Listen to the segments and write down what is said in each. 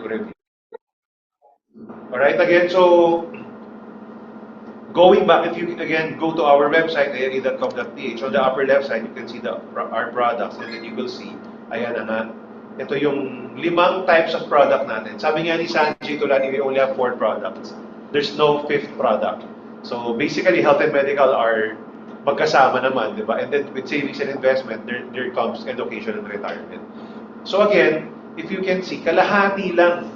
to review. Alright, again, so going back, if you again go to our website, ira.com.ph, on the upper left side, you can see our products, and then you will see, ayan na nga, ito yung 5 types of product natin. Sabi nga ni Sanjay Tulani, we only have 4 products. There's no 5th product. So basically, health and medical are magkasama naman, di ba? And then with savings and investment, there comes education and retirement. So again, if you can see, kalahati lang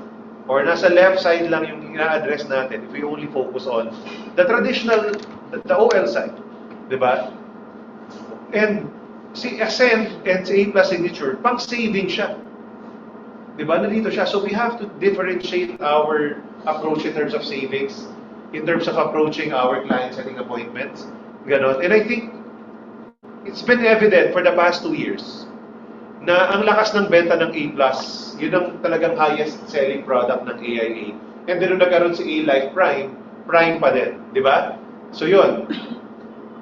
or nasa left side lang yung ina-address natin if we only focus on the traditional, the OL side. Diba? And si Ascend and si A+ Signature, pang saving siya. Diba? Nandito siya. So we have to differentiate our approach in terms of savings, in terms of approaching our client setting appointments. Ganon. And I think it's been evident for the past 2 years na ang lakas ng benta ng A+, yun ang talagang highest selling product ng AIA. And then nung nagkaroon si A-Life Prime, Prime pa din, di ba? So yun.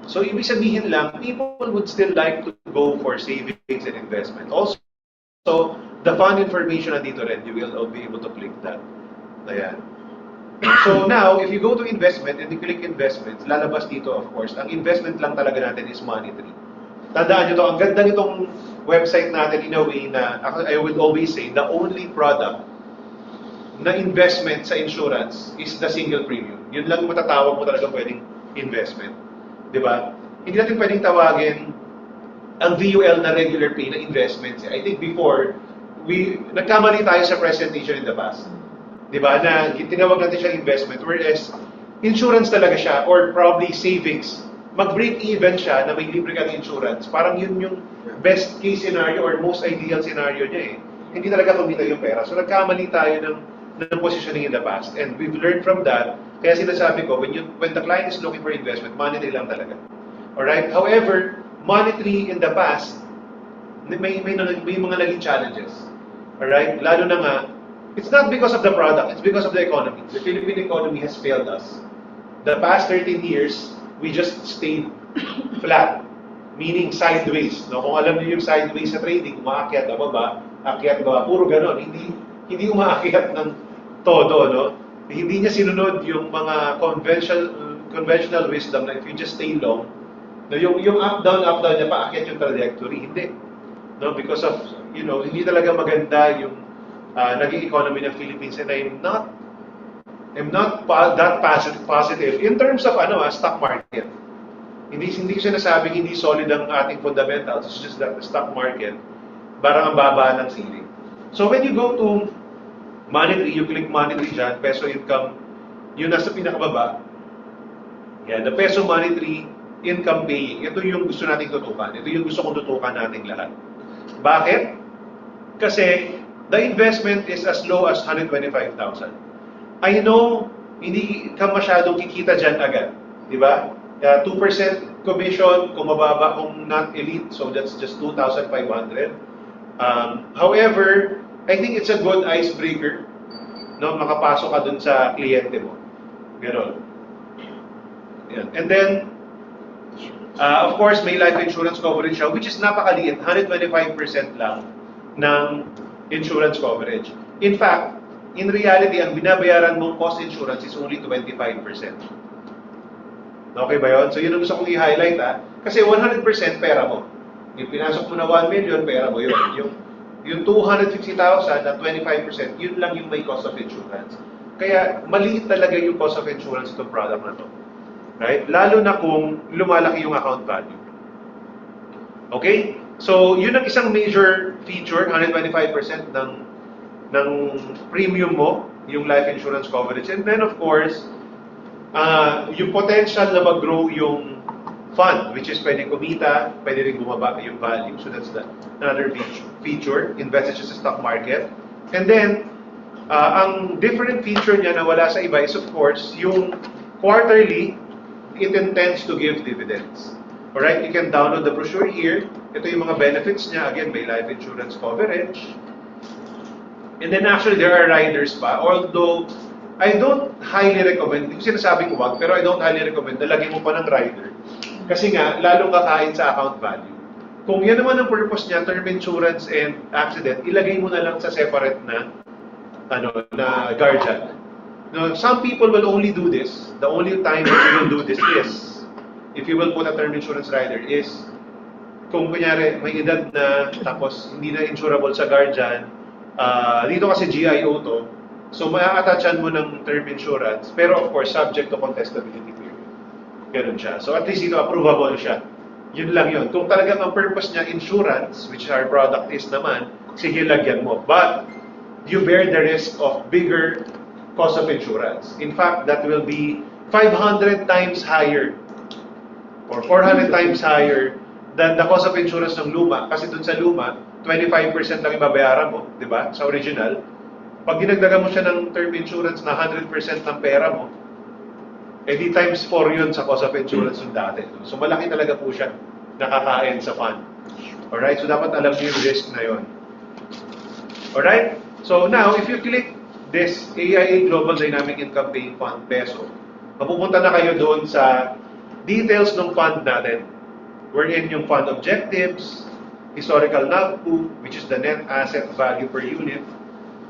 So ibig sabihin lang, people would still like to go for savings and investment. Also, the fund information nandito rin, you will be able to click that. Ayan. So now, if you go to investment and you click investments, lalabas dito, of course, ang investment lang talaga natin is Money3. Tandaan nyo to, ang ganda nitong website natin in a way na, I would always say, the only product na investment sa insurance is the single premium. Yun lang matatawag mo talaga pwedeng investment. Diba? Hindi natin pwedeng tawagin ang VUL na regular pay na investments. I think before, nagkamali tayo sa presentation in the past. Diba? Na tinawag natin siya investment, whereas insurance talaga siya, or probably savings. Mag-break even siya na may libre kang insurance. Parang yun yung best case scenario or most ideal scenario niya eh. Hindi talaga kumita yung pera. So nagkamali tayo ng positioning in the past. And we've learned from that. Kaya sinasabi ko, when the client is looking for investment, Money3 lang talaga. Alright? However, Money3 in the past, may mga naging challenges. Alright? Lalo na nga, it's not because of the product, it's because of the economy. The Philippine economy has failed us. The past 13 years, we just stayed flat. Meaning sideways. No? Kung alam niyo yung sideways sa trading, umaakyat, bababa, akyat, bababa, puro ganon. Hindi umaakyat ng todo, no? Hindi niya sinunod yung mga conventional wisdom na if you just stay long, no, yung up down niya, paakyat yung trajectory. Hindi. No? Because of, hindi talaga maganda yung naging economy ng Philippines, and I'm not that positive in terms of stock market. Hindi ko sinasabing hindi solid ang ating fundamentals. It's just that the stock market, parang ang baba ng ceiling. So when you go to Money3, you click Money3 dyan, peso income, yun nasa pinakababa. Yan, the peso Money3 income paying. Ito yung gusto nating tutukan. Ito yung gusto kong tutukan nating lahat. Bakit? Kasi the investment is as low as 125,000. I know, hindi ka masyadong kikita dyan agad. Di ba? 2% commission kung mababa, kung not elite, so that's just 2,500. However, I think it's a good icebreaker. No? Makapasok ka dun sa kliyente mo. Ganon. Yan. And then, of course, may life insurance coverage siya, which is napakaliit, 125% lang ng insurance coverage. In fact, in reality, ang binabayaran mong cost insurance is only 25%. Okay ba yun? So yun ang gusto kong i-highlight kasi 100% pera mo. Yung pinasok mo na 1 million, pera mo yun. Yung 250,000 na 25%, yun lang yung may cost of insurance. Kaya maliit talaga yung cost of insurance itong product na to. Right? Lalo na kung lumalaki yung account value. Okay? So yun ang isang major feature, 125% ng premium mo, yung life insurance coverage. And then of course, yung potential na mag-grow yung fund, which is pwede kumita, pwede rin bumaba yung value. So that's another feature, invested sa stock market. And then, ang different feature niya na wala sa iba is of course, yung quarterly, it intends to give dividends. Alright, you can download the brochure here. Ito yung mga benefits niya. Again, may life insurance coverage. And then actually, there are riders pa. Although, I don't highly recommend, hindi ko sinasabing wag, pero I don't highly recommend na lagyan mo pa ng rider. Kasi nga, lalong kakain sa account value. Kung yan naman ang purpose niya, term insurance and accident, ilagay mo na lang sa separate na guardian. Now, some people will only do this. The only time that you will do this is, if you will put a term insurance rider, is kung kunyari may edad na tapos hindi na insurable sa guardian, dito kasi GIO to, so ma-attachan mo ng term insurance, pero of course subject to contestability period. Ganun siya. So at least ito approvable siya. Yun lang yun. Kung talagang ang purpose niya insurance, which our product is naman, sige lagyan mo. But you bear the risk of bigger cost of insurance. In fact, that will be 500 times higher or 400 times higher than the cost of insurance ng luma. Kasi dun sa luma, 25% lang ibabayaran mo, di ba? Sa original. Pag dinagdagan mo siya ng term insurance na 100% ng pera mo, di times 4 yun sa cost of insurance ng dati. So malaki talaga po siya nakakain sa fund. Alright? So dapat alam niyo yung risk na yun. Alright? So now, if you click this AIA Global Dynamic Income Paying Fund peso, mapupunta na kayo doon sa details ng fund natin. Wherein yung fund objectives, historical NAVPU, which is the net asset value per unit,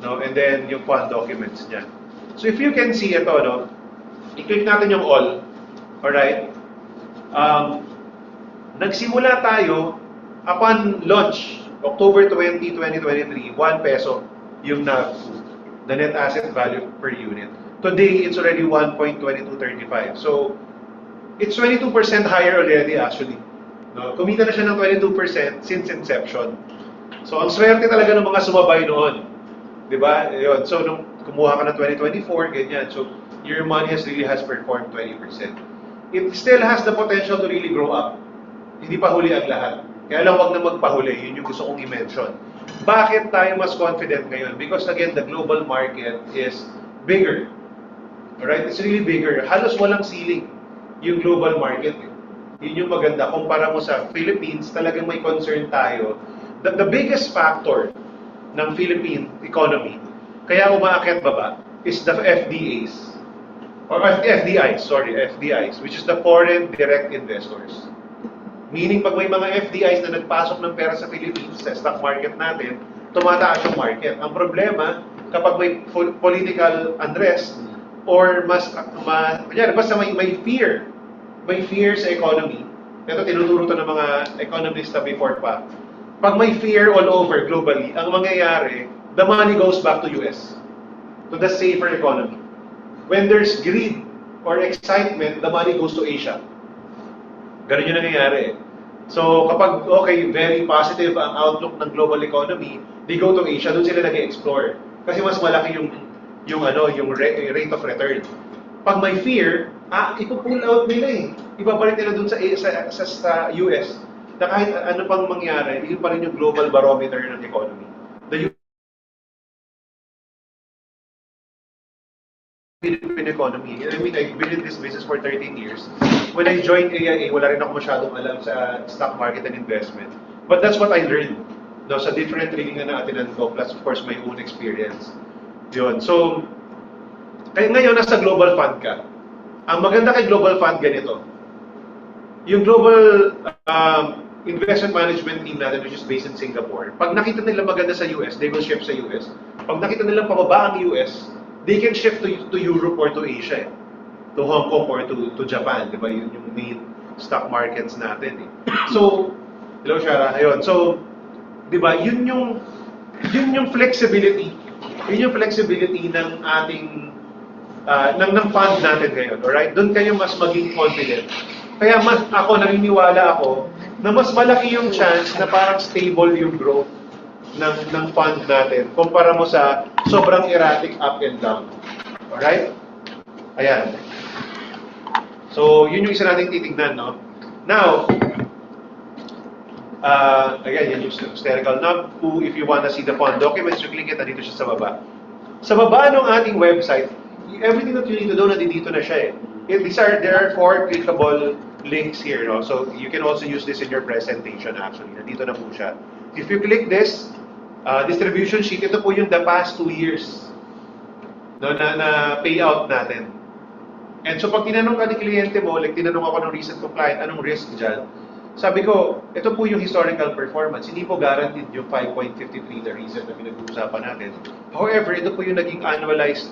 no? And then yung fund documents niya. So if you can see ito, no? I-click natin yung all. Alright? Nagsimula tayo upon launch, October 20, 2023, 1 peso yung NAVPU, the net asset value per unit. Today, it's already 1.2235. So, it's 22% higher already actually. No? Kumita na siya ng 22% since inception. So, ang swerte talaga ng mga sumabay noon. Diba? Yun. So, nung kumuha ka ng 2024, ganyan. So, your money really has performed 20%. It still has the potential to really grow up. Hindi pa huli ang lahat. Kaya lang wag na magpahuli. Yun yung gusto kong i-mention. Bakit tayo mas confident ngayon? Because again, the global market is bigger. Alright? It's really bigger. Halos walang ceiling yung global market. Yun yung maganda. Kumpara mo sa Philippines, talagang may concern tayo. The biggest factor ng Philippine economy, kaya umaakyat baba, is the FDAs. Or FDIs, which is the foreign direct investors. Meaning, pag may mga FDIs na nagpasok ng pera sa Philippines, sa stock market natin, tumataas yung market. Ang problema, kapag may political unrest, or basta may fear sa economy, ito tinuturo to ng mga economista before pa, pag may fear all over globally, ang mangyayari, the money goes back to US, to the safer economy. When there's greed or excitement, the money goes to Asia. Ganun yung nangyayari. So, kapag, very positive ang outlook ng global economy, they go to Asia, doon sila nag-explore. Kasi mas malaki yung rate of return. Pag may fear, ipo-pull out nila eh. Ibabalik nila doon sa US. Na kahit ano pang mangyari, yun pa rin yung global barometer ng economy. The Philippine economy. I mean, I've been in this business for 13 years. When I joined AIA, wala rin ako masyadong alam sa stock market and investment. But that's what I learned. No, sa different training na natin ko, plus of course my own experience. Yun. So, kaya ngayon nasa global fund ka. Ang maganda kay global fund ganito. Yung global investment management team natin, which is based in Singapore, pag nakita nila maganda sa US, they will shift sa US. Pag nakita nila pababa ang US, they can shift to Europe or to Asia, to Hong Kong or to Japan, di ba? Yun yung main stock markets natin. So, hello Shara, ayun. So, di ba? Yun yung flexibility. Yun yung flexibility ng ating ng fund natin ngayon, alright? Doon kayo mas maging confident. Kaya naniniwala ako na mas malaki yung chance na parang stable yung growth ng fund natin kumpara mo sa sobrang erratic up and down. Alright? Ayan. So, yun yung isa nating titignan, no? Now, again, yan yung spherical NAVPU. If you wanna see the fund documents, you click it, nandito siya sa baba. Sa baba ng ating website, everything that you need to do, nandito na siya eh. There are 4 clickable links here, no? So, you can also use this in your presentation actually. Nandito na po siya. If you click this, distribution sheet, ito po yung the past 2 years no, na payout natin. And so pag tinanong ka ni kliyente mo, like tinanong ako ng recent client, anong risk dyan? sabi ko, ito po yung historical performance. Hindi po guaranteed yung 5.53 na reason na pinag-uusapan natin. However, ito po yung naging annualized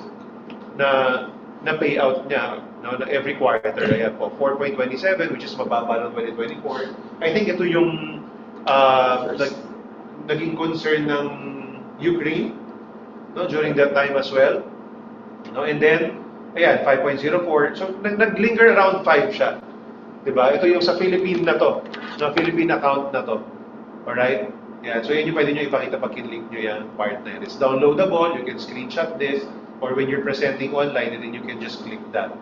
na payout niya, no, na every quarter. Ayan po, 4.27, which is mababa ng 2024. I think ito yung naging concern ng Ukraine, no, during that time as well. No, and then, ayan, 5.04. So, naglinger around 5 siya. Diba? Ito yung sa Philippine na to. Na Philippine account na to. Alright? Yan. So, yun yung pwede nyo ipakita pag kinlink nyo yung part na yun. It's downloadable. You can screenshot this. Or when you're presenting online, and then you can just click that.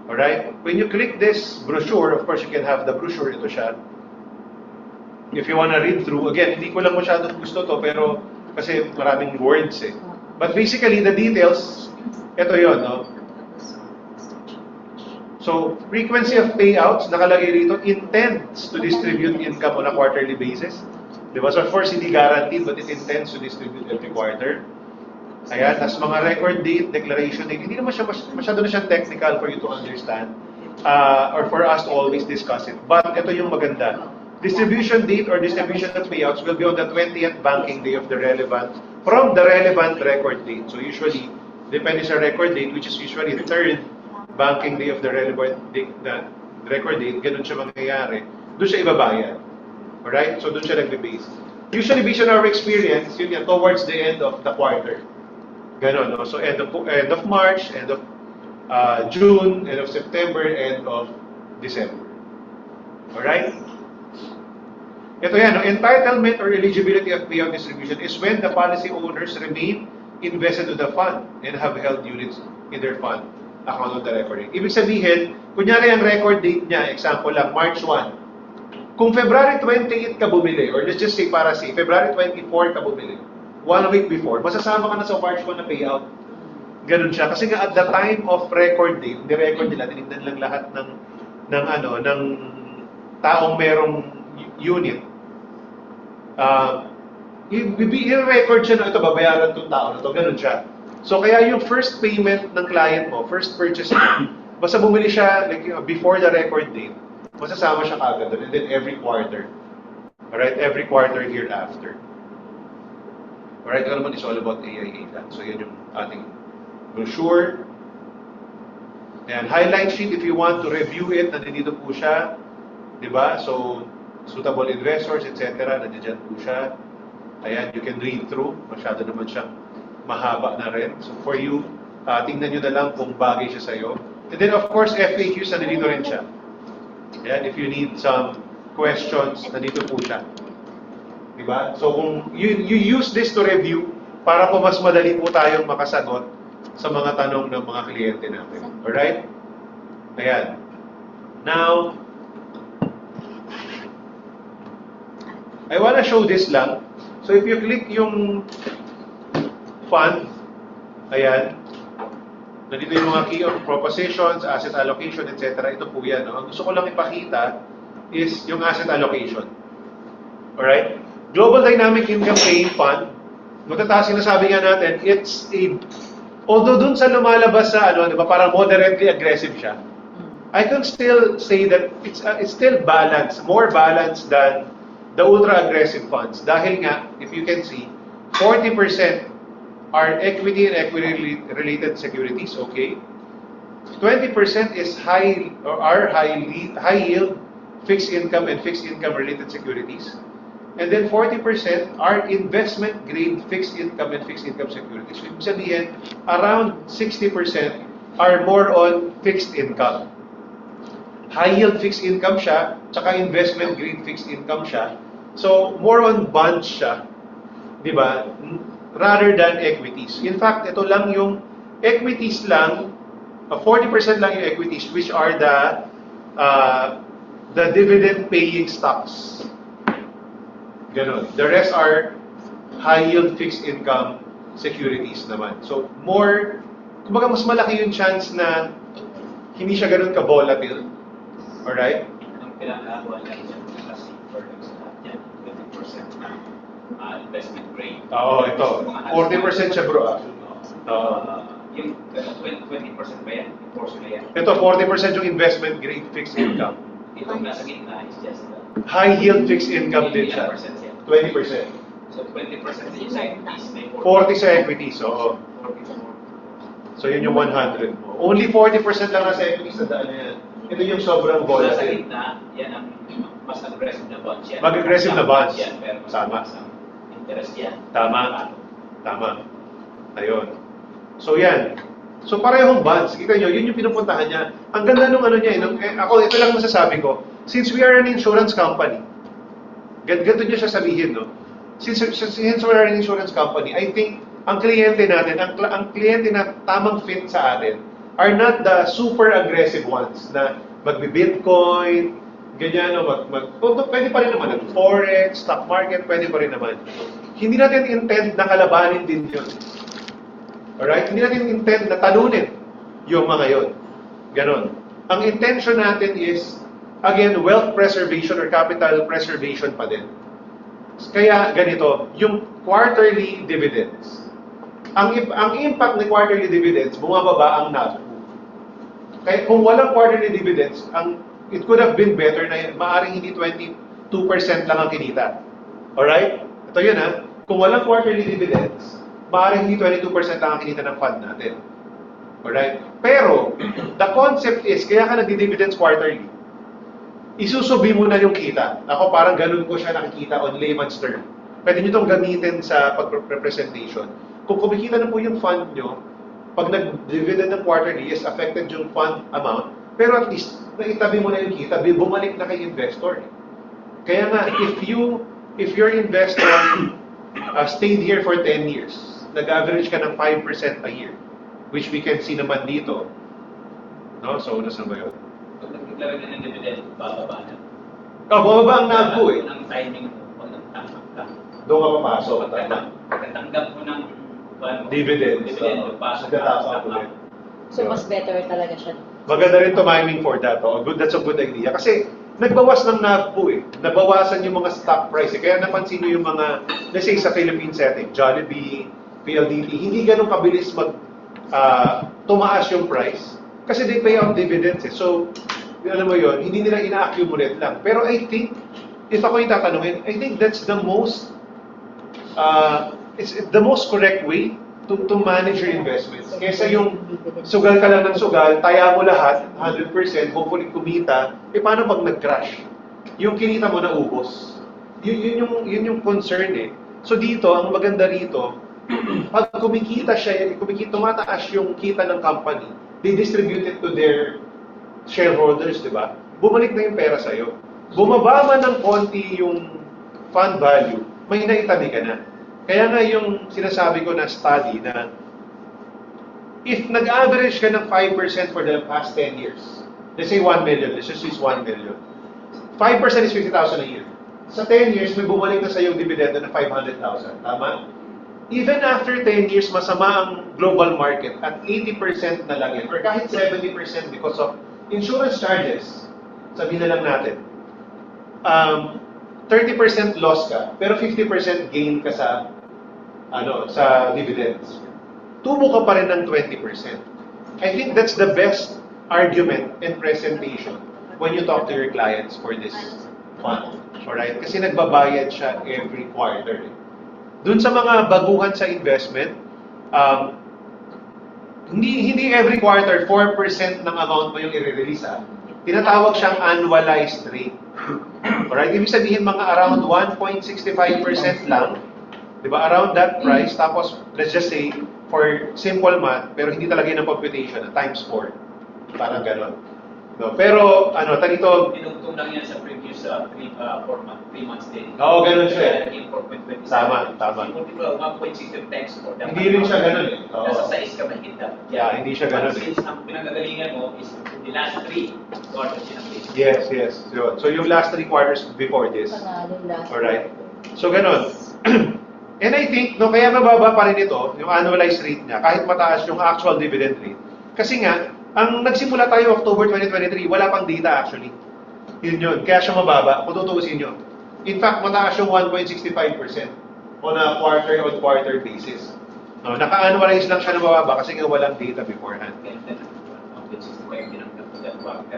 Alright? When you click this brochure, of course, you can have the brochure. Ito siya. If you wanna read through, again, hindi ko lang masyadong gusto to, pero kasi maraming words eh. But basically, the details, ito yun, no? So, frequency of payouts, nakalagay rito, intends to distribute income on a quarterly basis. Diba? So, of course, hindi guaranteed, but it intends to distribute every quarter. Ayan, as mga record date, declaration date, hindi naman siya masyado na siyang technical for you to understand or for us to always discuss it. But ito yung maganda. Distribution date or distribution of payouts will be on the 20th banking day of the relevant, from the relevant record date. So, usually, depende sa record date, which is usually the third banking day of the relevant date, the record date, ganun siya mangyayari. Doon siya ibabayad. Alright? So, doon siya nagbe-base. Usually, based on our experience, yun yan, towards the end of the quarter. Ganun, no? So, end of March, end of June, end of September, end of December. Alright? Ito yan, no? Entitlement or eligibility of payout distribution is when the policy owners remain invested to the fund and have held units in their fund account of the record date. Ibig sabihin, kunyari ang record date niya, example lang, March 1. Kung February 28 ka bumili, or let's just say para say, February 24 ka bumili, 1 week before, masasama ka na sa March 1 na payout. Ganun siya. Kasi nga at the time of record date, the record nila, tinignan lang lahat ng taong merong unit. I-record siya na ito, babayaran itong tao na ito, ganun siya. So, kaya yung first payment ng client mo, first purchase mo, basta bumili siya like, before the record date, masasama siya kagad doon, and then every quarter. Alright? Every quarter hereafter. Alright? Ito naman is all about AIA lang. So, yan yung ating brochure. And highlight sheet, if you want to review it, nandito po siya. Diba? So, suitable investors, etc. Nandiyan po siya. Ayan, you can read through. Masyado naman siyang mahaba na rin. So for you, tingnan nyo na lang kung bagay siya sa'yo. And then of course, FAQs, nandito rin siya. Ayan, if you need some questions, nandito po siya. Diba? So kung you use this to review, para po mas madali po tayong makasagot sa mga tanong ng mga kliyente natin. Alright? Ayan. Now, I wanna show this lang. So if you click yung fund, ayan, nandito yung mga key propositions, asset allocation, etc. Ito po yan. No? Ang gusto ko lang ipakita is yung asset allocation. Alright? Global Dynamic Income Paying Fund, matataas sinasabi nga natin, it's a, although dun sa lumalabas sa, di ba, parang moderately aggressive siya, I can still say that it's still balanced, more balanced than the ultra-aggressive funds. Dahil nga, if you can see, 40% are equity and equity-related securities, okay? 20% is high yield, fixed income and fixed income related securities. And then 40% are investment-grade fixed income and fixed income securities. So, ibig sabihin, around 60% are more on fixed income. High-yield fixed income siya, tsaka investment-grade fixed income siya. So, more on bonds siya, di ba? Rather than equities. In fact, ito lang yung equities lang, 40% lang yung equities, which are the dividend-paying stocks. Ganon. The rest are high-yield fixed income securities naman. So, more, kumbaga mas malaki yung chance na hindi siya ganun ka-volatile. Alright? Ang pinakagawa lang yan, kasi for yan, 20% na investment grade. Oo, ito. 40% siya, bro. Yung 20% ba yan? Yung portion na yan? Ito, 40% yung investment grade fixed income. Itong nasa gitna is just High yield fixed income din siya. 20%. So 20% is equities, may 40 sa equities, oo. 44. So yun yung 100 mo. Only 40% lang nasa equities, tandaan na yan. Ito yung sobrang Sa volatile. gitna, yan ang mas aggressive na bonds yan. Mag-aggressive na bonds. Yan, pero mas Tama. mas ang interest yan. Tama. Tama. Ayun. So yan. So parehong bonds. Kita nyo, yun yung pinupuntahan niya. Ang ganda nung ano niya. Ako, ito lang masasabi ko. Since we are an insurance company, ganito niya siya sabihin, no? Since we are an insurance company, I think ang kliyente natin, ang kliyente na tamang fit sa atin are not the super aggressive ones na magbi-Bitcoin, ganyan, no? Pwede pa rin naman. Forex, stock market, pwede pa rin naman. Hindi natin intend na kalabanin din yun. Alright? Hindi natin intend na talunin yung mga yun. Ganon. Ang intention natin is, again, wealth preservation or capital preservation pa din. Kaya ganito, yung quarterly dividends. Ang impact ng quarterly dividends, bumababa ang NAV. Kaya kung walang quarterly dividends, it could have been better na maaaring hindi 22% lang ang kinita. Alright? Ito yun ha. Kung walang quarterly dividends, maaaring hindi 22% lang ang kinita ng fund natin. Alright? Pero, the concept is, kaya ka nagdi-dividends quarterly, isusubi mo na yung kita. Ako parang ganun ko siya nakikita on layman's term. Pwede nyo itong gamitin sa pag-representation. Kung kumikita na po yung fund nyo, pag nag-dividend ng quarterly, is affected yung fund amount, pero at least, naitabi mo na yung kita, bumalik na kay investor. Kaya nga, if your investor stayed here for 10 years, nag-average ka ng 5% a year, which we can see naman dito. No? So, nasa ba yun? Pag nagdeklara ka ng dividend, bababa na. Bababa ang NAV ko eh. Ang timing mo, pag nagtanggap ka. Doon ka papasok. Pagkatanggap mo ng Dividends. pasok Nagtatapos ka. ulit. So, mas better talaga siya. Maganda rin timing for that. Oh. That's a good idea. Kasi nagbawas ng NAV po eh. Nabawasan yung mga stock price. Eh. Kaya napansin nyo yung mga, let's say sa Philippine setting, Jollibee, PLDT, hindi ganun kabilis tumaas yung price. Kasi they pay out dividends eh. So, alam mo yun, hindi nila ina-accumulate lang. Pero I think, if ako yung tatanungin, I think that's the most, it's the most correct way to manage your investments. Kesa yung sugal ka lang ng sugal, taya mo lahat, 100%, hopefully kumita, paano pag nag-crash? Yung kinita mo na ubos. Yun yung concern eh. So dito, ang maganda rito, pag tumataas yung kita ng company, they distribute it to their shareholders, di ba? Bumalik na yung pera sa'yo. Bumaba man ng konti yung fund value, may naitabi ka na. Kaya nga yung sinasabi ko na study na if nag-average ka ng 5% for the past 10 years, let's say 1 million, let's just use 1 million. 5% is 50,000 a year. Sa 10 years, may bumalik na sa'yo yung dividend na 500,000. Tama? Even after 10 years, masama ang global market at 80% na lang yan, or kahit 70% because of insurance charges, sabihin na lang natin, 30% loss ka, pero 50% gain ka sa dividends. Tubo ka pa rin ng 20%. I think that's the best argument and presentation when you talk to your clients for this fund. Alright? Kasi nagbabayad siya every quarter. Dun sa mga baguhan sa investment, hindi every quarter 4% ng amount mo yung i-release. Tinatawag siyang annualized rate. Alright? Ibig sabihin mga around 1.65% lang. Diba? Around that price. Tapos, let's just say, for simple math, pero hindi talaga yun ang computation, times 4. Parang ganon. No? Pero, tanito, Dinugtong lang yan sa previous 3 months din. Oo, ganun siya. Kaya naging 4.27. Tama. Multiple 1.60 times 4. Hindi rin siya ganun eh. Oo. Nasa 6 ka mahigit. Yeah, hindi siya ganun eh. Since ang pinagagalingan mo is the last 3 quarters in a place. Yes. So, yung last 3 quarters before this. Panalo lahat. Alright? So, ganon. And I think, kaya mababa pa rin ito, yung annualized rate niya, kahit mataas yung actual dividend rate. Kasi nga, ang nagsimula tayo October 2023, wala pang data actually. Yun. Kaya siya mababa, kung tutuusin nyo. In fact, mataas yung 1.65% on a quarter-on-quarter basis. No, naka-annualize lang siya na mababa kasi nga walang data beforehand. Kaya 1.65 din ang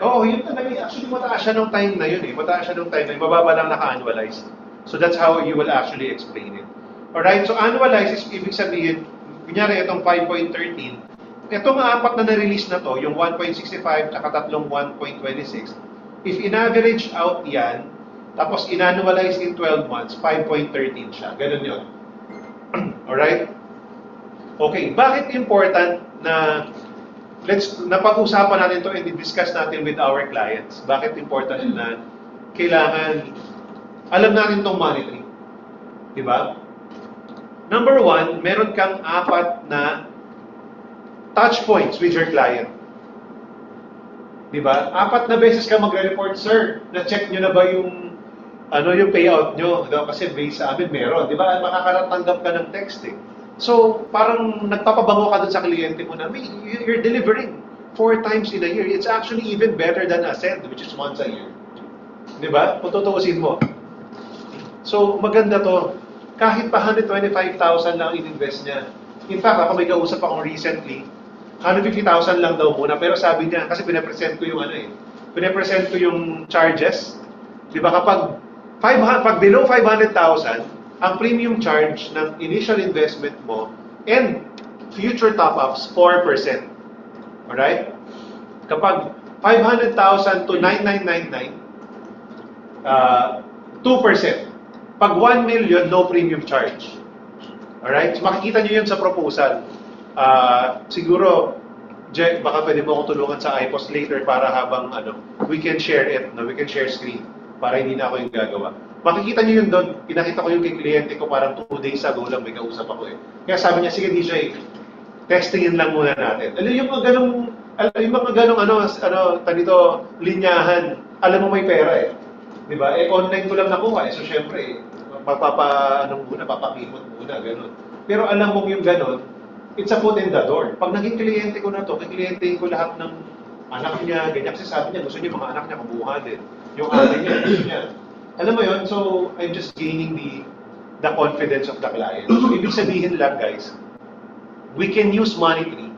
Oo, yun talaga. Actually, mataas siya nung time na yun eh. Mataas siya nung time na yun. Mababa lang naka-annualize. So that's how you will actually explain it. Alright, so annualize is ibig sabihin, kunyari itong 5.13, itong apat na na-release na to, yung 1.65 at tatlong 1.26, if in-average out yan, tapos in-annualize in 12 months, 5.13 siya. Ganun yun. Alright? Okay, bakit important na napag-usapan natin to and discuss natin with our clients? Bakit important na kailangan alam natin itong monitoring? Diba? Number one, meron kang apat na touch points with your client. Diba? Apat na beses ka magre-report, sir, na-check nyo na ba yung yung payout nyo? Diba? Kasi based sa amin, meron. Diba? Makakatanggap ka ng text eh. So, parang nagpapabango ka dun sa kliyente mo na, you're delivering 4 times in a year. It's actually even better than Ascend, which is once a year. Diba? Kung tutuusin mo. So, maganda to. Kahit pa 125,000 lang in-invest niya. In fact, ako may kausap akong recently, 150,000 lang daw muna. Pero sabi niya, kasi pinapresent ko yung pinapresent ko yung charges. Di ba kapag pag below 500,000, ang premium charge ng initial investment mo and future top-ups, 4%. Alright? Kapag 500,000 to 9,999, 2%. Pag 1 million, no premium charge. Alright? So makikita nyo yun sa proposal. Siguro, Jack, baka pwede mo akong tulungan sa iPost later para habang we can share it, we can share screen para hindi na ako yung gagawa. Makikita nyo yun doon. Pinakita ko yung kay kliyente ko parang 2 days ago lang may kausap ako eh. Kaya sabi niya, sige DJ, testingin lang muna natin. Yung mga ganong, tanito, linyahan, alam mo may pera eh. Diba? Online ko lang nakuha eh. So syempre, papakimot muna, gano'n. Pero alam mo yung gano'n, it's a foot in the door. Pag naging kliyente ko na to, kikliyentehin ko lahat ng anak niya, ganyan. Kasi sabi niya, gusto niya mga anak niya kabuhanin. Yung ate niya, gusto niya. Alam mo yun, so I'm just gaining the confidence of the client. So ibig sabihin lang guys, we can use monetary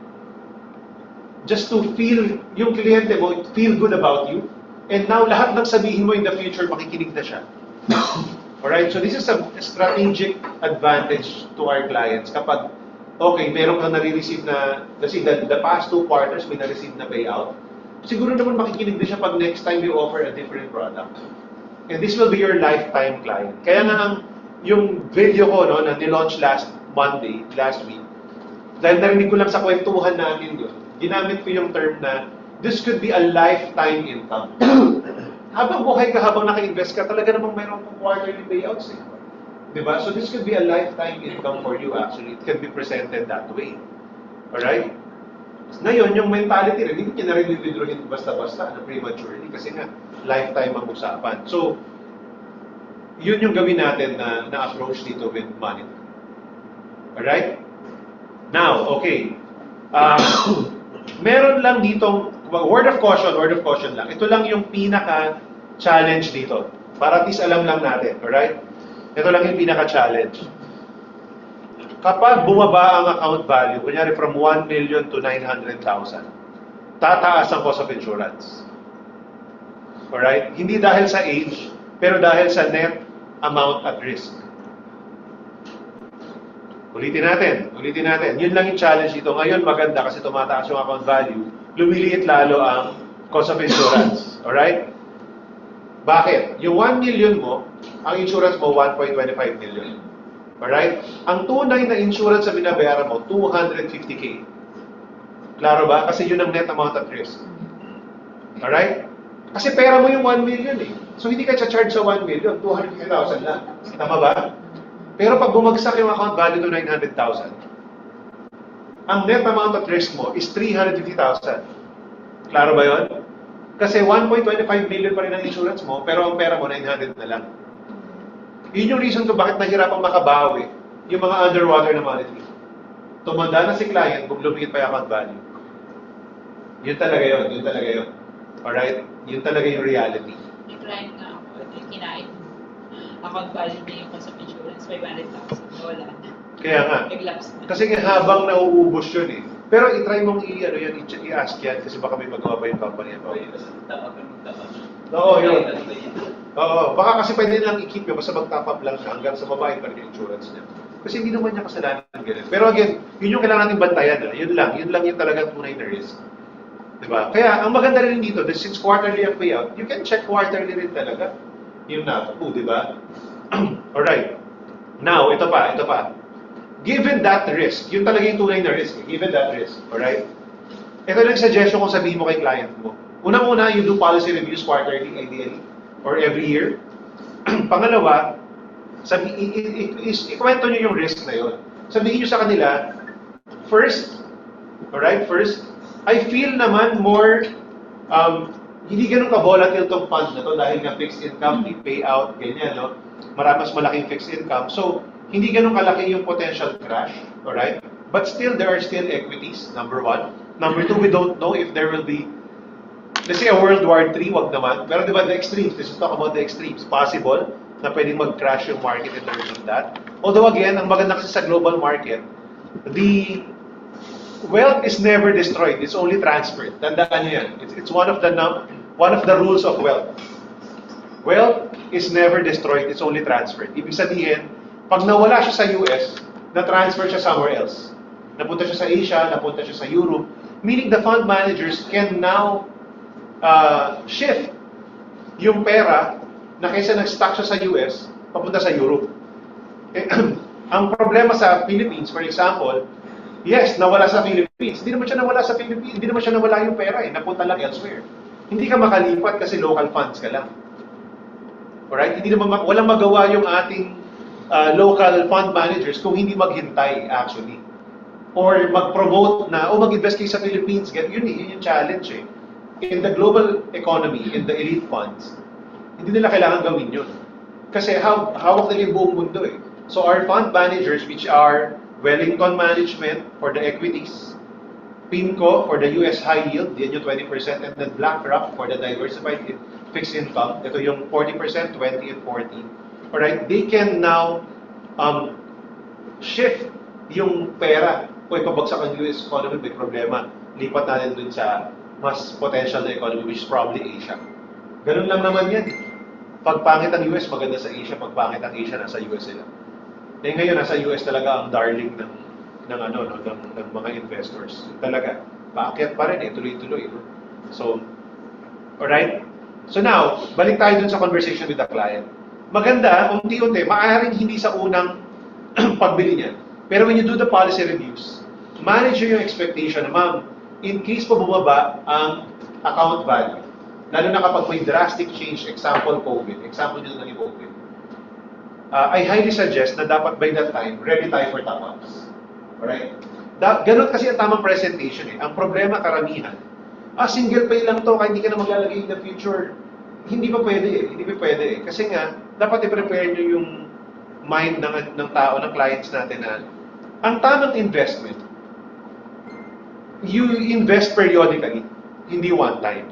just to feel, yung kliyente mo, feel good about you. And now, lahat ng sabihin mo in the future, makikinig na siya. Alright, so this is a strategic advantage to our clients. Kapag, okay, meron kang nare-receive na, kasi the past 2 quarters may na-receive na payout, siguro naman makikinig din siya pag next time you offer a different product. And this will be your lifetime client. Kaya nga, yung video ko na nilaunch last week, dahil narinig ko lang sa kwentuhan natin yun, ginamit ko yung term na, this could be a lifetime income. Habang buhay ka, habang naka-invest ka, talaga namang mayroon kong quarterly payouts eh. Diba? So this could be a lifetime income for you actually. It can be presented that way. Alright? Ngayon, yung mentality rin, hindi niya na rin withdrawin basta-basta na prematurely kasi nga, lifetime ang usapan. So, yun yung gawin natin na approach dito with money. Alright? Now, okay. Meron lang ditong word of caution lang. Ito lang yung pinaka-challenge dito. Para at least alam lang natin, alright? Ito lang yung pinaka-challenge. Kapag bumaba ang account value, kunyari from 1 million to 900,000, tataas ang cost of insurance. Alright? Hindi dahil sa age, pero dahil sa net amount at risk. Ulitin natin. Yun lang yung challenge dito. Ngayon maganda kasi tumataas yung account value, lumiliit lalo ang cost of insurance. Alright? Bakit? Yung 1 million mo, ang insurance mo 1.25 million. Alright? Ang tunay na insurance sa binabayaran mo, 250K. Klaro ba? Kasi yun ang net amount at risk. Alright? Kasi pera mo yung 1 million eh. So hindi ka charge sa 1 million, 250,000 lang. Tama ba? Pero pag bumagsak yung account value to 900,000, ang net amount at risk mo is 350,000. Klaro ba yun? Kasi 1.25 million pa rin ang insurance mo, pero ang pera mo 900 na lang. Yun yung reason kung bakit nahirapang makabawi yung mga underwater na monetary. Tumanda na si client kung lumikit pa yung account value. Yun talaga yun. Alright? Yun talaga yung reality. Yung client na ako, yung kinain account value niya yung cost of insurance, 500,000, wala na. Kaya nga. Nag-lapse na. Kasi nga habang nauubos yun eh. Pero i-try mong i-ask yan kasi baka may magawa pa yung company. Okay, kasi dapat yung dapat. Oo, yun. Oo, baka kasi pwede nilang i-keep yun, basta mag-top up lang siya hanggang sa babae pa rin yung insurance niya. Kasi hindi naman niya kasalanan ganun. Pero again, yun yung kailangan natin bantayan. Yun lang yung talagang tunay na risk. Diba? Kaya, ang maganda rin dito, since quarterly ang payout, you can check quarterly rin talaga yung NAFO, di ba? Alright. Now, ito pa. Given that risk, yun talaga yung tunay na risk. Given that risk, alright? Ito lang suggestion kung sabihin mo kay client mo. Unang-una, you do policy reviews quarterly, ideally, or every year. Pangalawa, ikwento nyo yung risk na yun. Sabihin nyo sa kanila, first, I feel naman more, hindi ganun ka-volatile tong fund na to dahil nga fixed income, payout, ganyan, no? Mas malaking fixed income. So, hindi ganun kalaki yung potential crash, alright? But still, there are still equities, number one. Number two, we don't know if there will be, let's say, a World War III, wag naman. Pero di ba, the extremes, let's talk about the extremes. Possible na pwedeng mag-crash yung market in terms of that. Although again, ang maganda kasi sa global market, the wealth is never destroyed. It's only transferred. Tandaan niyo yan. It's one of the rules of wealth. Wealth is never destroyed. It's only transferred. Ibig sabihin, pag nawala siya sa US, na-transfer siya somewhere else. Napunta siya sa Asia, napunta siya sa Europe. Meaning the fund managers can now shift yung pera na kaysa nag-stock siya sa US, papunta sa Europe. Ang problema sa Philippines, for example, yes, nawala sa Philippines. Hindi naman siya nawala sa Philippines. Hindi naman siya nawala yung pera napunta lang elsewhere. Hindi ka makalipat kasi local funds ka lang. Alright? Hindi naman walang magawa yung ating local fund managers kung hindi maghintay actually. Or mag-promote na, mag-invest kayo sa Philippines. Yun yung challenge eh. In the global economy, in the elite funds, hindi nila kailangan gawin yun. Kasi hawak nila yung buong mundo eh. So our fund managers, which are Wellington Management for the equities, PIMCO for the US high yield, yan yung 20%, and then BlackRock for the diversified fixed income, ito yung 40%, 20, and 40. Alright, they can now shift yung pera. Kung ipabagsak ang US economy, may problema. Lipat natin dun sa mas potential na economy, which is probably Asia. Ganun lang naman yan. Pag pangit ang US, maganda sa Asia. Pag pangit ang Asia, nasa US sila. Eh ngayon, nasa US talaga ang darling ng mga investors. Talaga. Paakyat pa rin tuloy-tuloy. No? So, alright? So now, balik tayo dun sa conversation with the client. Maganda, unti-unti, maaaring hindi sa unang pagbili niya. Pero when you do the policy reviews, manage yung expectation na, ma'am, in case po bumaba ang account value, lalo na kapag may drastic change, example COVID, example nyo na yung COVID, I highly suggest na dapat by that time, ready tayo for top-ups. Alright? Ganun kasi ang tamang presentation eh. Ang problema karamihan, single pay lang to, kaya hindi ka na maglalagay in the future. Hindi pa pwede eh. Kasi nga, dapat i-prepare nyo yung mind ng tao, ng clients natin na ang tamang investment, you invest periodically, hindi one time.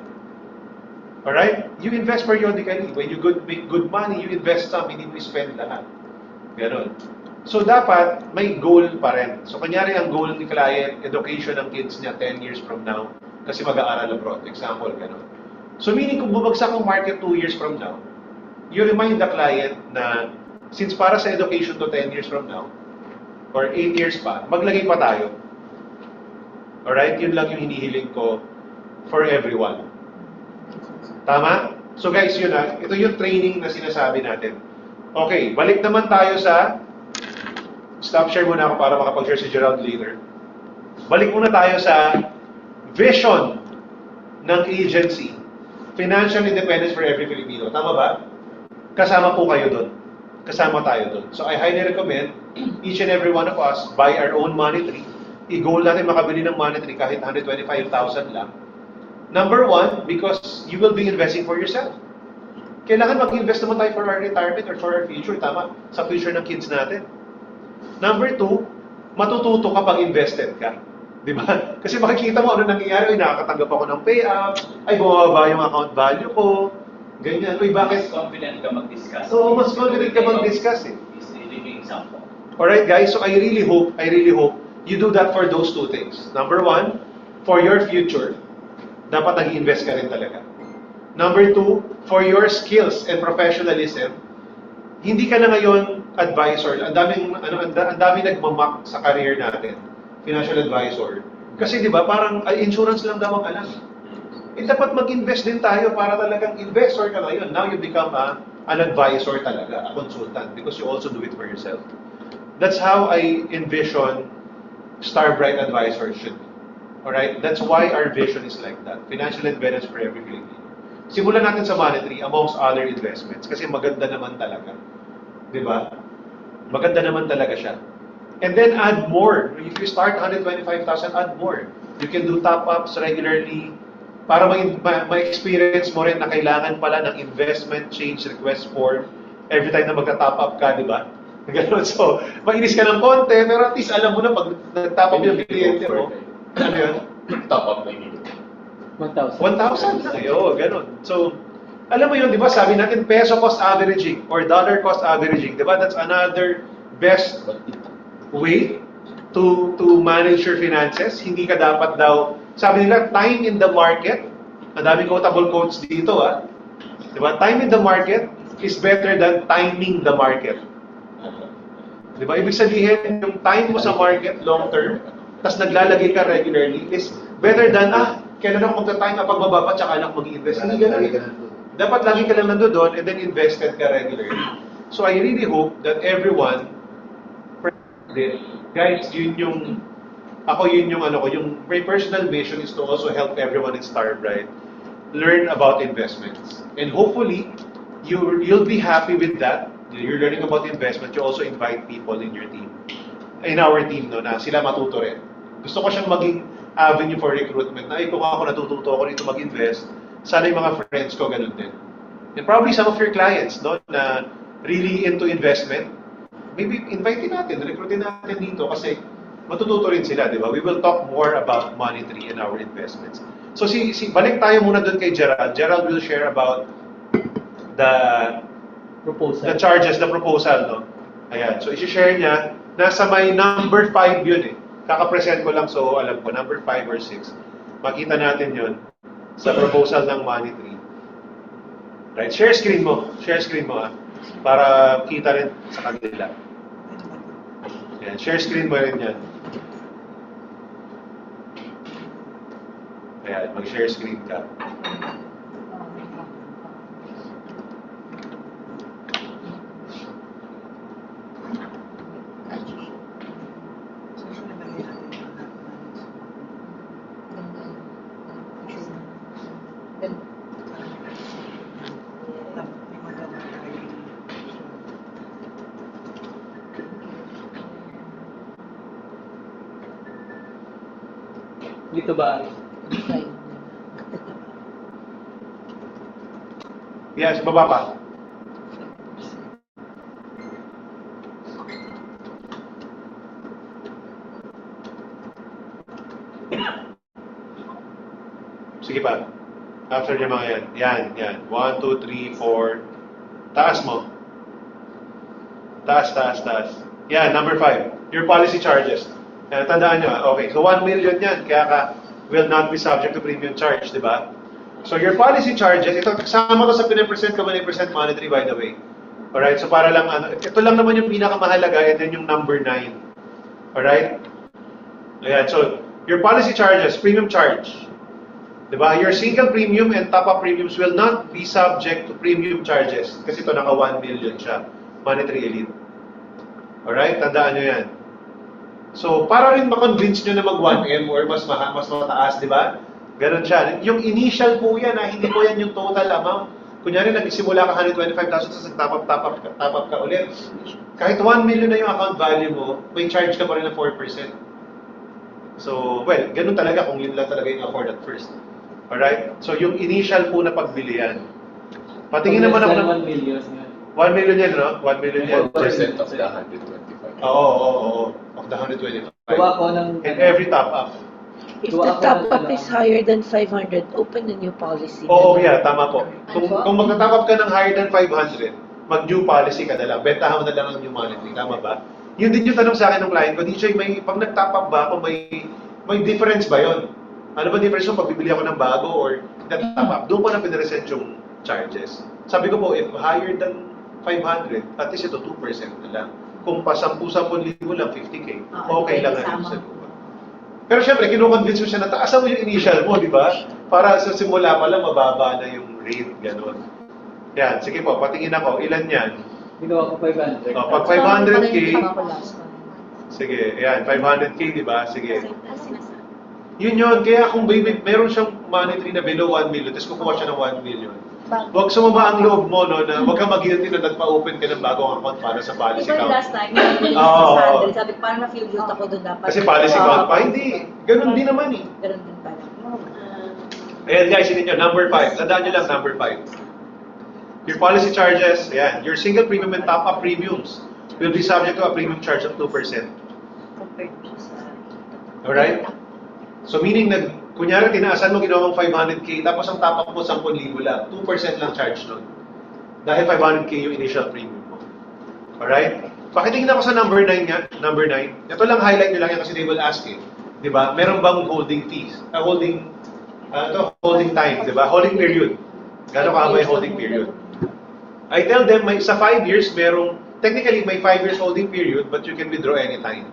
Alright? You invest periodically. When you make good money, you invest some, hindi mo spend lahat. Ganon. So, dapat may goal pa rin. So, kanyari ang goal ni client, education ng kids niya 10 years from now, kasi mag-aaral abroad. Example, ganon. So, meaning kung bumagsak ang market 2 years from now, you remind the client na since para sa education to 10 years from now, or 8 years pa, maglagay pa tayo. Alright? Yun lang yung hinihiling ko for everyone. Tama? So guys, yun na. Ito yung training na sinasabi natin. Okay, balik naman tayo sa... Stop share muna ako para makapag-share si Gerald later. Balik muna tayo sa vision ng agency. Financial independence for every Filipino. Tama ba? Kasama po kayo doon. Kasama tayo doon. So I highly recommend each and every one of us buy our own money tree. I-goal natin makabili ng money tree kahit 125,000 lang. Number one, because you will be investing for yourself. Kailangan mag-invest naman tayo for our retirement or for our future, tama? Sa future ng kids natin. Number two, matututo kapag invested ka. Di ba? Kasi makikita mo ano nangyayari, nakakatanggap ako ng payout, ay bumababa yung account value ko, ganyan. Uy, bakit? Mas confident ka mag-discuss. So, mas confident ka mag-discuss eh. Is a living example. Alright guys, so I really hope you do that for those two things. Number one, for your future, dapat nag-invest ka rin talaga. Number two, for your skills and professionalism, hindi ka na ngayon advisor. Ang daming nagmamak sa career natin, financial advisor. Kasi 'di ba, parang insurance lang daw ang alam. Dapat mag-invest din tayo para talagang investor ka ngayon. Now you become an advisor talaga, a consultant, because you also do it for yourself. That's how I envision Star Bright Advisors should be. Alright? That's why our vision is like that. Financial independence for every Filipino. Simulan natin sa monetary amongst other investments kasi maganda naman talaga. Di ba? Maganda naman talaga siya. And then add more. If you start 125,000, add more. You can do top-ups regularly para ma-experience mo rin na kailangan pala ng investment change request form every time na magta-top up ka, di ba? Ganun. So, mainis ka ng konti, pero at least alam mo na pag nag-top up yung kliyente mo, ano yun? Top up na yun. 1,000. 1,000 lang. Yo, ganun. So, alam mo yun, di ba, sabi natin peso cost averaging or dollar cost averaging, di ba? That's another best way to manage your finances. Hindi ka dapat daw, sabi nila, time in the market, ang daming quotable quotes dito, di ba? Time in the market is better than timing the market. Di ba? Ibig sabihin, yung time mo sa market long term, tas naglalagay ka regularly, is better than, kailan ako magta-time na pagbababa, tsaka lang mag-invest. Hindi ganun. Dapat lagi ka lang nandoon and then invested ka regularly. So I really hope that everyone, guys, yun yung my personal mission is to also help everyone in Star Bright learn about investments. And hopefully, you'll be happy with that. You're learning about investment. You also invite people in your team, in our team, no, na sila matuto rin. Gusto ko siyang maging avenue for recruitment na kung ako natututo ako dito mag-invest, sana yung mga friends ko ganun din. And probably some of your clients, no, na really into investment, maybe invite natin, recruitin natin dito kasi matututo rin sila, di ba? We will talk more about monetary and our investments. So, balik tayo muna doon kay Gerald. Gerald will share about the charges, the proposal, no? Ayan. So, isi-share niya. Nasa may number 5 yun eh. Kaka-present ko lang, so alam ko, number 5 or 6. Makita natin yun sa proposal ng monetary. Right? Share screen mo. Share screen mo, para kita rin sa kanila. Ayan. Share screen mo rin yan. Ayan. Mag-share screen ka. Dito ba? Yes, baba pa. Sige pa. After yung mga yan. Yan. 1, 2, 3, 4. Taas mo. Taas. Yan, number 5. Your policy charges. Tandaan nyo, okay. So 1 million yan, kaya ka will not be subject to premium charge, di ba? So your policy charges, ito kasama to sa pinapresent ka 1% monetary, by the way. Alright, so para lang, ito lang naman yung pinakamahalaga and then yung number 9. Alright? Ayan, so your policy charges, premium charge. Di ba? Your single premium and top-up premiums will not be subject to premium charges kasi ito naka 1 million siya, monetary elite. Alright, tandaan nyo yan. So, para rin ma-convince nyo na mag-1M or mas mataas, di ba? Ganon siya. Yung initial po yan, hindi po yan yung total amount. Kunyari, nagsimula ka 125,000, tapos top up ka ulit. Kahit 1 million na yung account value mo, may charge ka pa rin ng 4%. So, well, ganun talaga kung yun lang talaga yung afford at first. Alright? So, yung initial po na pagbili yan. Patingin naman ako ng 1 million. 1 million yan, no? 1 million yan. 4% of the 125. Oo. Of the 125. Gawa ko ng... And every top-up. If the top-up is higher than 500, open a new policy. Oo, yeah, tama po. Kung magta-top up ka ng higher than 500, mag-new policy ka na lang. Bentahan mo na lang ang new monetary. Tama ba? Yun din yung tanong sa akin ng client ko, DJ, pag nag-top up ba ako, may difference ba yon? Ano ba difference yung pag bibili ako ng bago or nag-top up? Doon ko na pinaresent yung charges. Sabi ko po, if higher than 500, at least ito 2% na lang. Kung pa 10,000 lang, 50K, okay lang na sa lupa. Pero syempre, kinukonvince mo siya na taasan mo yung initial mo, di ba? Para sa simula pa lang, mababa na yung rate, gano'n. Yan, sige po, patingin ako. Ilan yan? Ginawa ko 500. O, pag 500K, Ako last one. sige, yan, 500K, di ba? Sige. Yun, kaya kung meron siyang monetary na below 1 million, tapos kukuha siya ng 1 million, huwag sumama ang loob mo, no, na huwag ka mag-guilty na nagpa-open ka ng bagong account para sa policy Iba yung account. last time, yung Oo. 600, sabi ko, parang na-feel guilt ako doon dapat. Kasi policy account pa, hindi. Ganun din naman eh. Ganun din pala. Ayan guys, yun yun, number 5. Tandaan nyo lang, number 5. Your policy charges, ayan, your single premium and top-up premiums will be subject to a premium charge of 2%. Compared to sa... Alright? So meaning, kunyari tinaasan mo, ginawa mong 500K, tapos ang top-up mo 10,000 lang, 2% lang charge nun. Dahil 500K yung initial premium mo. Alright? Pakitingin ako sa number 9 nga, number 9. Ito lang highlight nyo lang yan kasi they will ask you. Di ba? Meron bang holding fees? Holding time, di ba? Holding period. Gano'n ka may holding period? I tell them, sa 5 years, technically may 5 years holding period, but you can withdraw anytime.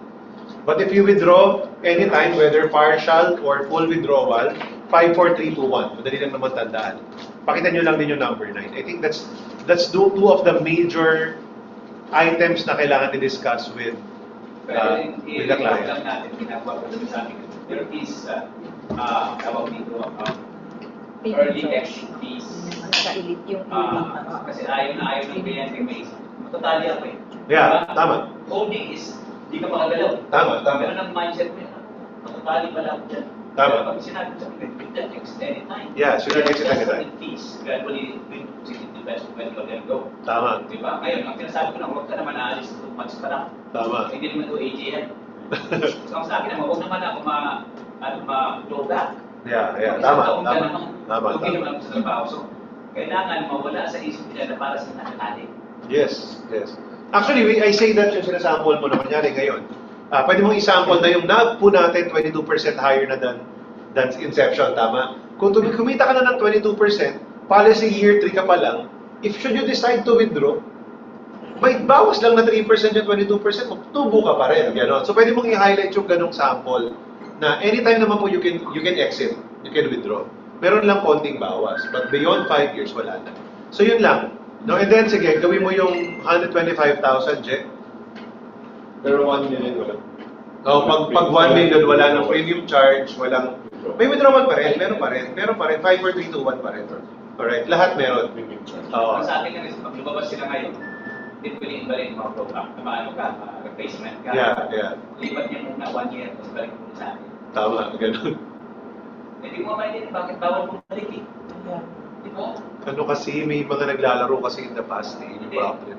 But if you withdraw anytime, whether partial or full withdrawal, 5, 4, 3, 2, 1. Madali lang naman tandaan. Pakita nyo lang din yung number 9. I think that's two of the major items na kailangan i-discuss with the client. Lang natin, ginagawa ko sa amin. There is, tawag dito, early exit fees. Sa elite yung Kasi ayaw ng kliyente may matatali ako eh. Yeah, Diba? tama. Holding is, di ka makagalaw. Tama. Pero ng mindset mo yun, matatali pala ako dyan. Tama. Pero pag sinabi sa akin, you can exit anytime. Yeah, so you can exit That's anytime. the fees. Gradually, with 60 pesos when you let go. Tama. Diba? Ngayon, ang sinasabi ko na, huwag ka naman aalis 2 months pa lang. Tama. Hindi naman ito AGM. So, ang sa akin naman, huwag naman ako ma-go back. Yeah. Isang Tama. taon ka naman, Tama. huwag naman ako sa trabaho. So, kailangan mawala sa isip nila na para sa nakakali. Yes. Actually, I say that yung sinasample mo na kunyari ngayon. Pwede mong isample na yung NAV po natin 22% higher na than inception, tama? Kung kumita ka na ng 22%, policy year 3 ka pa lang, should you decide to withdraw, may bawas lang na 3% yung 22%, magtubo ka pa rin, gano'n. So pwede mong i-highlight yung ganong sample na anytime naman po you can exit, you can withdraw. Meron lang konting bawas, but beyond 5 years, wala na. So yun lang. No, and then, sige, gawin mo yung 125,000, Jack. Pero 1 million wala. Oh, pag 1 million, wala nang premium charge, walang... May withdrawal pa rin, meron pa rin, 5, 4, 3, 2, 1 pa rin. Alright, lahat meron. Premium charge. Oo. Ang sa akin lang is, pag lumabas sila ngayon, hindi pwedeng balik mga program. Maano ka, replacement ka. Yeah. Lipat niya muna 1 year, tapos balik mo sa akin. Tama, ganun. Hindi mo maintindihan bakit bawal mo balik eh. Di ba? Ano kasi, may mga naglalaro kasi in the past, yun yung problem.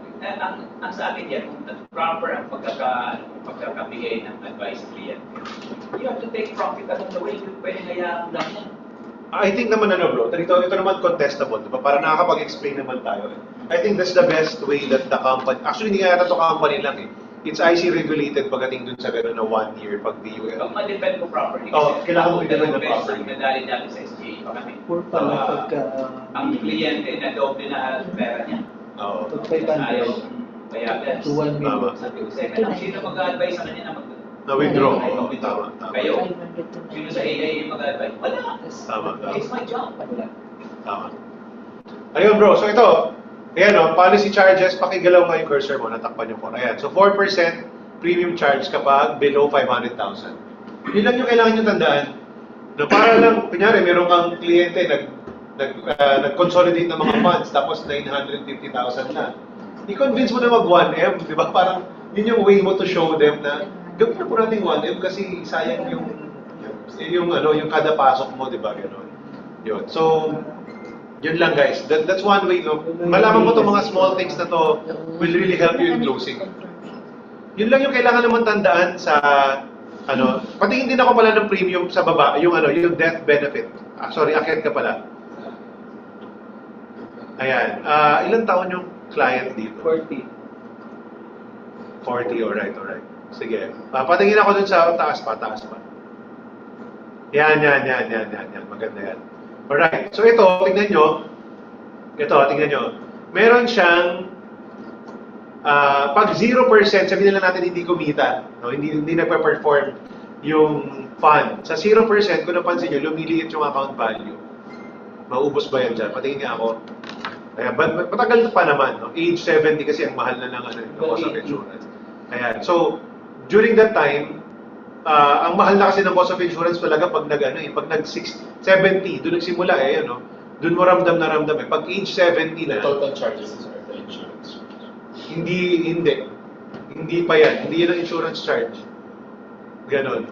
Ang sa akin yan, kung proper ang pagkakabigay ng advice client, you have to take profit along the way. Yung pwede hayaan lang yan. I think naman bro, ito naman contestable, diba? Para nakakapag-explain naman tayo. I think that's the best way that the company, actually hindi nga yata ito company lang eh. It's IC regulated pagdating dun sa gano'n na 1 year pag BUL. Pag ma-depend mo properly. Oh, kailangan mo i-depend na properly. Ang nadali natin sa SGA pa kami. Poor pala pagka... Ang kliyente na doble na pera niya. Oo. Pag Ayaw 500 bayagan. to 1 million. Tama. Sabi ko sa'yo, sino mag-a-advise sa kanya na Na-withdraw. Ayaw, Oo, withdraw. tama. Kayo? 500 to Sino sa AA yung mag-a-advise? Wala. Tama. It's my job. Tama. Ayun bro, so ito, ayan o, policy charges, pakigalaw nga yung cursor mo, natakpan yung 4. Ayan, so 4% premium charge kapag below 500,000. Yun lang yung kailangan nyo tandaan. No, para lang, kunyari, meron kang kliyente nag-consolidate ng mga funds, tapos 950,000 na. I-convince mo na mag 1M, di ba? Parang, yun yung way mo to show them na, gawin na po natin 1M kasi sayang yung kada pasok mo, di ba? Gano'n. Yun. So, yun lang guys. That's one way, no? Malaman mo to mga small things na to will really help you in closing. Yun lang yung kailangan naman tandaan sa patingin din ako pala ng premium sa baba, yung death benefit. Sorry, akyat ka pala. Ayan. Ilang taon yung client dito? 40. 40, alright. Sige. Patingin ako dun sa taas pa. Yan. Maganda yan. Alright. So ito, tingnan nyo. Meron siyang, pag 0%, sabihin na natin hindi kumita. No? Hindi nagpa-perform yung fund. Sa 0%, kung napansin nyo, lumiliit yung account value. Maubos ba yan dyan? Patingin nga ako. Ayan, matagal pa naman. No? Age 70 kasi ang mahal na ng cost of insurance. Ayan. So, during that time, ang mahal na kasi ng cost of insurance talaga pag pag nag 70, doon nagsimula no? Doon mo ramdam na ramdam Pag age 70 The na, total charges are the insurance. hindi pa yan. Hindi yan ang insurance charge. Ganon.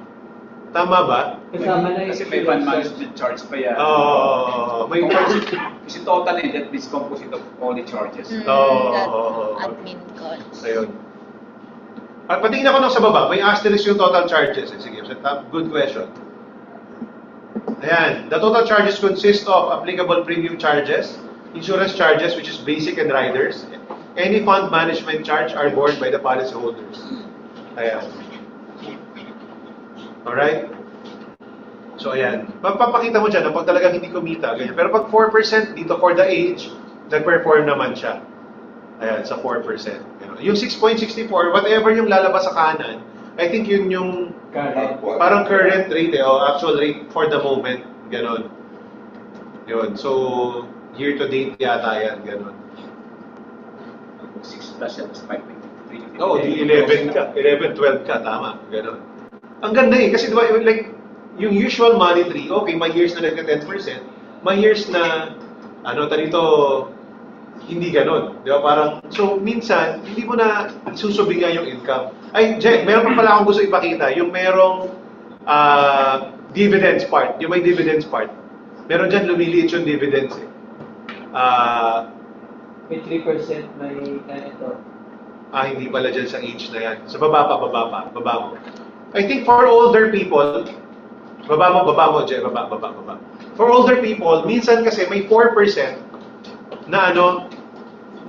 Tama ba? Kasama na Kasi may fund management charge pa yan. May Kasi total that is composite of all the charges. Admin costs. Ayun. At patingin ako sa baba, may asterisk yung total charges. Sige, good question. Ayan, the total charges consist of applicable premium charges, insurance charges, which is basic and riders. Any fund management charge are borne by the policyholders. Ayan. Alright? So, ayan. Papakita mo dyan na pag talagang hindi kumita, ganyan. Pero pag 4% dito for the age, nag-perform naman siya. Ayan, sa 4%. Yung 6.64, whatever yung lalabas sa kanan, I think yun yung parang current rate actual rate for the moment. Ganon. Yun. So, year to date yata yan. Ganon. 6 plus yan, 5.3. Oo, di 11 ka. 11, 12 ka. Tama. Ganon. Ang ganda kasi diba, like, yung usual money tree, okay, may years na nagka 10%, may years na, hindi ganon. Di ba? Parang, so, minsan, hindi mo na isusubigan yung income. Ay, Jen, meron pa pala akong gusto ipakita. Yung merong dividends part. Yung may dividends part. Meron dyan lumiliit yung dividends May 3% may ganito. Hindi pala dyan sa age na yan. Sa baba mo. I think for older people, baba mo, Jen, baba. For older people, minsan kasi may 4% na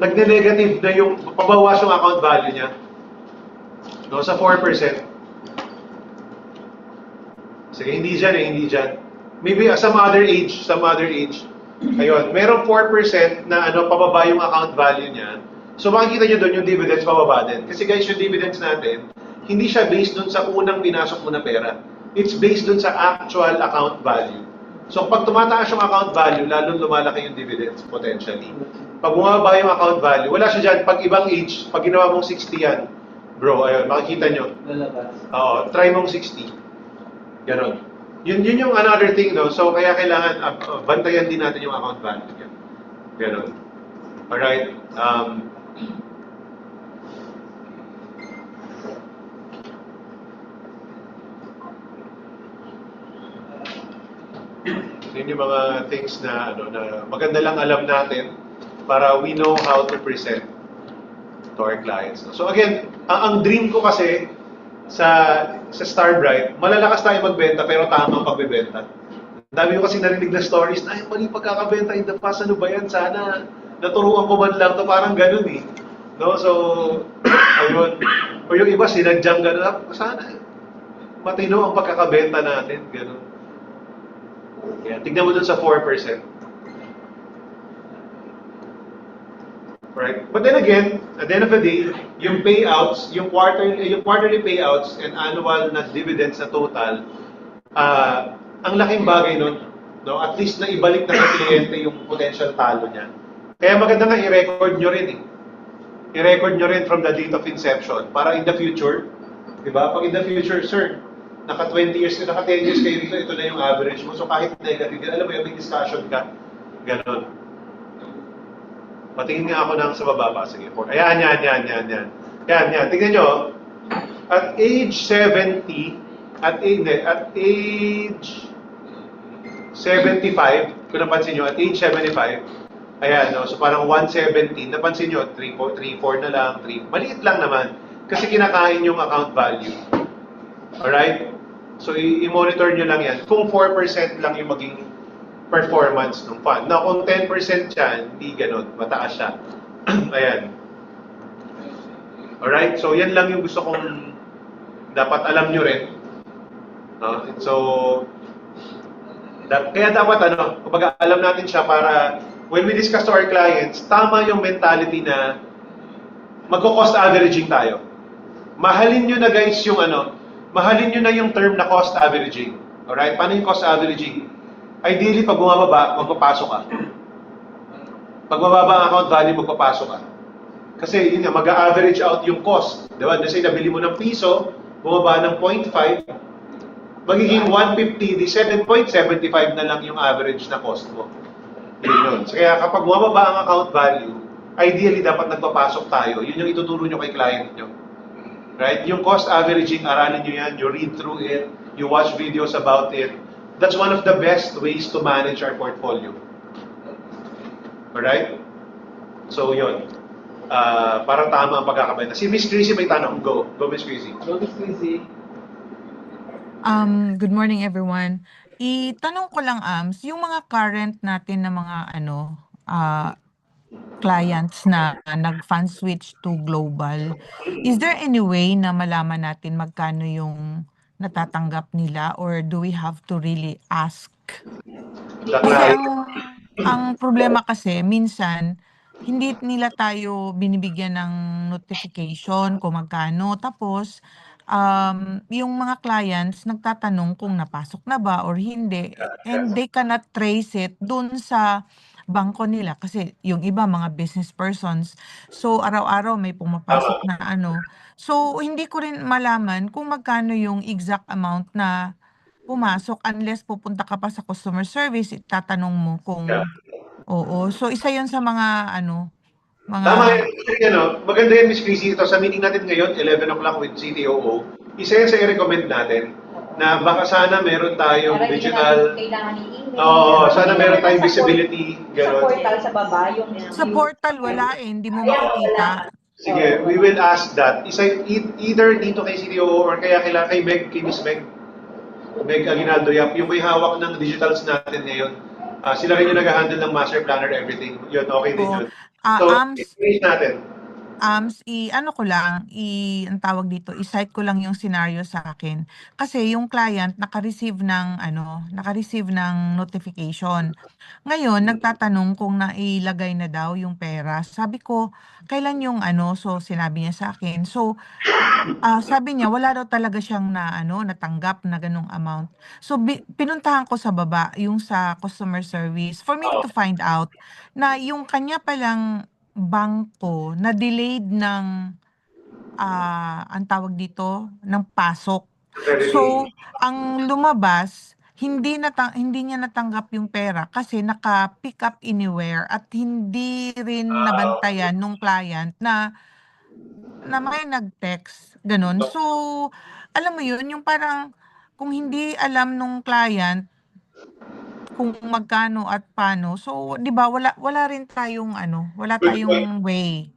nagne-negative na yung, pabawas yung account value niya. No, sa 4%. Sige, hindi dyan. Maybe some other age. Ayun, merong 4% na pababa yung account value niya. So makikita nyo doon yung dividends pababa din. Kasi guys, yung dividends natin, hindi siya based doon sa unang pinasok mo na pera. It's based doon sa actual account value. So pag tumataas yung account value, lalong lumalaki yung dividends potentially. Pag bumaba yung account value, wala siya dyan. Pag ibang age, pag ginawa mong 60 yan, bro, ayun, makikita nyo. Lalabas. Try mong 60. Ganon. Yun yung another thing, no? So, kaya kailangan bantayan din natin yung account value niya. Ganon. Alright? Yun yung mga things na, na maganda lang alam natin para we know how to present to our clients. No? So again, ang dream ko kasi sa Starbright, malalakas tayo magbenta pero tama ang pagbebenta. Dami ko kasi narinig na stories na, mali pagkakabenta in the past, ano ba yan? Sana naturuan ko man lang to, parang ganun eh. No? So, ayun. O yung iba, sinadyang ganun. Sana matino ang pagkakabenta natin. Ganun. Yan. Tignan mo dun sa 4%. Right? But then again, at the end of the day, yung payouts, yung quarterly payouts and annual na dividends na total, ang laking bagay nun, no? At least na ibalik na sa kliyente yung potential talo niya. Kaya maganda nga i-record nyo rin eh. I-record nyo rin from the date of inception para in the future, di ba? Pag in the future, sir, naka 20 years, naka 10 years kayo dito, ito na yung average mo. So kahit negative, alam mo yung may discussion ka. Ganon. Patingin nga ako ng sa baba pa. Sige. Ayan. Yan. Tingnan nyo. At age 70, at age 75, kung napansin nyo, at age 75, ayan, no? So parang 117, napansin nyo, 3.4 na lang, maliit lang naman, kasi kinakain yung account value. Alright? So i-monitor nyo lang yan. Kung 4% lang yung maging performance ng fund. Na kung 10% yan, hindi ganun, mataas siya. Ayan. Alright? So, yan lang yung gusto kong dapat alam nyo rin. So, kaya dapat kumbaga alam natin siya para when we discuss to our clients, tama yung mentality na magko-cost averaging tayo. Mahalin nyo na guys yung mahalin nyo na yung term na cost averaging. Alright? Paano yung cost averaging? Ideally, pag bumababa, magpapasok ka. Pag mababa ang account value, magpapasok ka. Kasi yun nga, mag-average out yung cost. Diba? Kasi nabili mo ng piso, bumaba ng 0.5, magiging 150, di 7.75 na lang yung average na cost mo. Yun. So, kaya kapag bumaba ang account value, ideally dapat nagpapasok tayo. Yun yung ituturo nyo kay client nyo. Right? Yung cost averaging, aralin nyo yan, you read through it, you watch videos about it. That's one of the best ways to manage our portfolio. Alright? So, yun. Para tama ang pagkakabenta. Si Miss Chrissy may tanong. Go. Go, Miss Chrissy. So, Miss Chrissy, Good morning everyone. Itanong ko lang, yung mga current natin na mga clients na nag-fund switch to global, is there any way na malaman natin magkano yung natatanggap nila or do we have to really ask? Kasi ang problema kasi minsan hindi nila tayo binibigyan ng notification kung magkano, tapos yung mga clients nagtatanong kung napasok na ba or hindi, and they cannot trace it dun sa bangko nila kasi yung iba mga business persons, so araw-araw may pumapasok na so hindi ko rin malaman kung magkano yung exact amount na pumasok unless pupunta ka pa sa customer service, itatanong mo kung oo. So isa 'yon sa mga Tama maganda yan, Miss Chrissy. Ito, sa meeting natin ngayon, 11 o'clock with CTOO, isa yan sa i-recommend natin na baka sana meron tayong Para digital. kailangan i-email. Oo, sana meron tayong visibility. Sa Gano'n. portal sa baba, yung sa portal wala hindi mo makikita. Sige, we will ask that. Either dito kay CTOO or kay Meg, kay Miss Meg Aguinaldo Yap, yung may hawak ng digitals natin ngayon. Sila rin yung nag-handle ng master planner, everything. Yun, okay din yun. So, i-face natin. Ang tawag dito, i-cite ko lang yung scenario sa akin. Kasi yung client naka-receive ng notification. Ngayon, nagtatanong kung nailagay na daw yung pera. Sabi ko, kailan yung so sinabi niya sa akin. So, sabi niya, wala daw talaga siyang natanggap na ganung amount. So, pinuntahan ko sa baba, yung sa customer service, for me to find out na yung kanya palang bangko na delayed ng ang tawag dito ng pasok. So ang lumabas hindi niya natanggap yung pera kasi naka-pick up anywhere at hindi rin nabantayan nung client na may nag-text ganun. So alam mo yun yung parang kung hindi alam nung client kung magkano at paano. So, 'di ba wala rin tayong wala tayong way.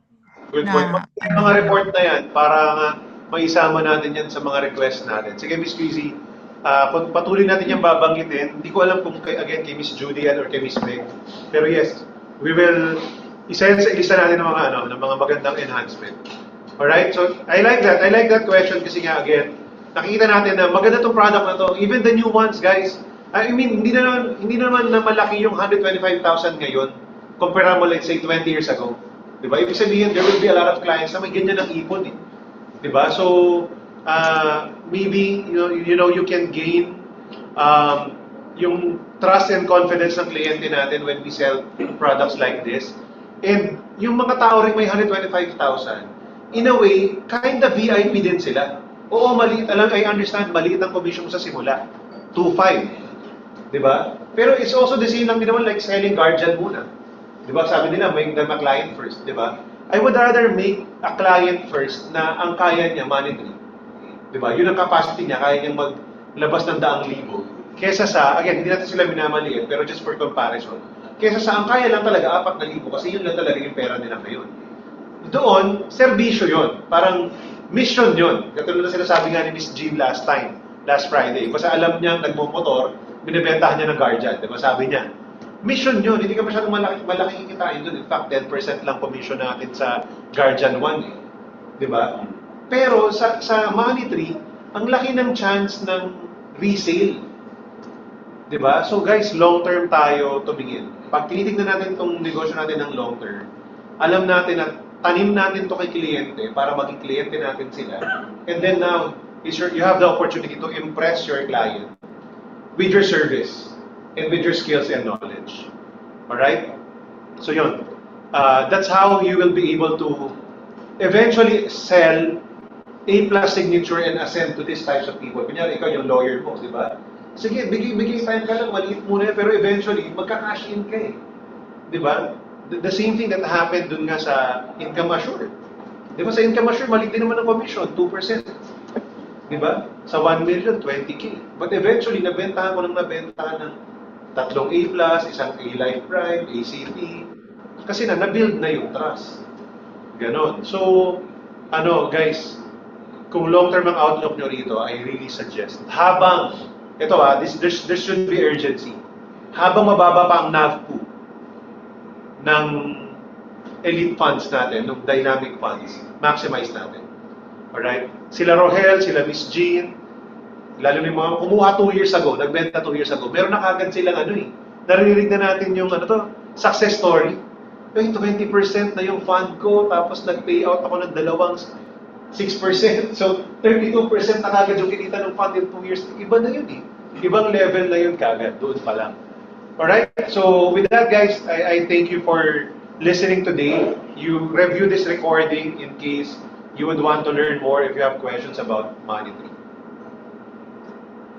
Good point. Yung mga report na yan, para nga maisama natin yan sa mga request natin. Sige, Miss Chrissy, patuloy natin yung babanggitin. Hindi ko alam kung kay Miss Judy yan or kay Miss Meg. Pero yes, we will isa natin ng mga magandang enhancement. Alright? So, I like that question kasi nga, again, nakikita natin na maganda tong product na to. Even the new ones, guys, I mean, hindi naman na malaki yung 125,000 ngayon compare mo, let's say, 20 years ago. Diba? Ibig sabihin, there will be a lot of clients na may ganyan ng ipon. Diba? So, maybe, you can gain yung trust and confidence ng kliyente natin when we sell products like this. And yung mga tao rin may 125,000, in a way, kind of VIP din sila. Oo, maliit. I understand, maliit ang commission mo sa simula. 2.5. Diba? Pero it's also the same lang din naman like selling guardian muna. Diba? Sabi nila, make them a client first. Diba? I would rather make a client first na ang kaya niya monetary. Diba? Yun ang capacity niya, kaya niyang maglabas ng 100,000. Kesa sa, again, hindi natin sila minamaliit, pero just for comparison. Kesa sa ang kaya lang talaga 4,000 kasi yun lang talaga yung pera nila ngayon. Doon, serbisyo yun. Parang mission yun. Katulad na sinasabi nga ni Miss Jean last Friday. Basta alam niya nagmumotor, binibentahan niya ng guardian. Diba? Sabi niya, mission yun. Hindi ka masyadong malaki kikitain doon. In fact, 10% lang commission natin sa Guardian 1. Di ba? Pero sa Money Tree, ang laki ng chance ng resale. Di ba? So guys, long term tayo tumingin. Pag tinitignan natin itong negosyo natin ng long term, alam natin at tanim natin to kay kliyente para maging kliyente natin sila. And then now, you have the opportunity to impress your client with your service and with your skills and knowledge. Alright? So yun. That's how you will be able to eventually sell A+ signature and ascend to these types of people. Kunyari, ikaw yung lawyer mo, di ba? Sige, bigay time ka lang, maliit muna yan, pero eventually, magka-cash in ka eh. Di ba? The same thing that happened dun nga sa Income Assure. Di ba sa Income Assure, maliit din naman ang commission, 2%. Di ba? Sa 1 million, 20K. But eventually, nabentahan ko ng ng 3 A+, isang A-Life Prime, ACT. Kasi na-build na yung trust. Ganon. So, guys, kung long-term ang outlook nyo rito, I really suggest, habang, there should be urgency. Habang mababa pa ang NAV pool ng elite funds natin, ng dynamic funds, maximize natin. Alright? Sila Rohel, sila Miss Jean, lalo na yung mga kumuha 2 years ago, nagbenta 2 years ago, meron na kagad silang naririnig na natin yung success story. 20% na yung fund ko, tapos nag-payout ako ng 6%. So, 32% na kagad yung kinita ng fund in 2 years. Iba na yun eh. Ibang level na yun kagad. Doon pa lang. Alright? So, with that guys, I thank you for listening today. You review this recording in case you would want to learn more if you have questions about Money Tree.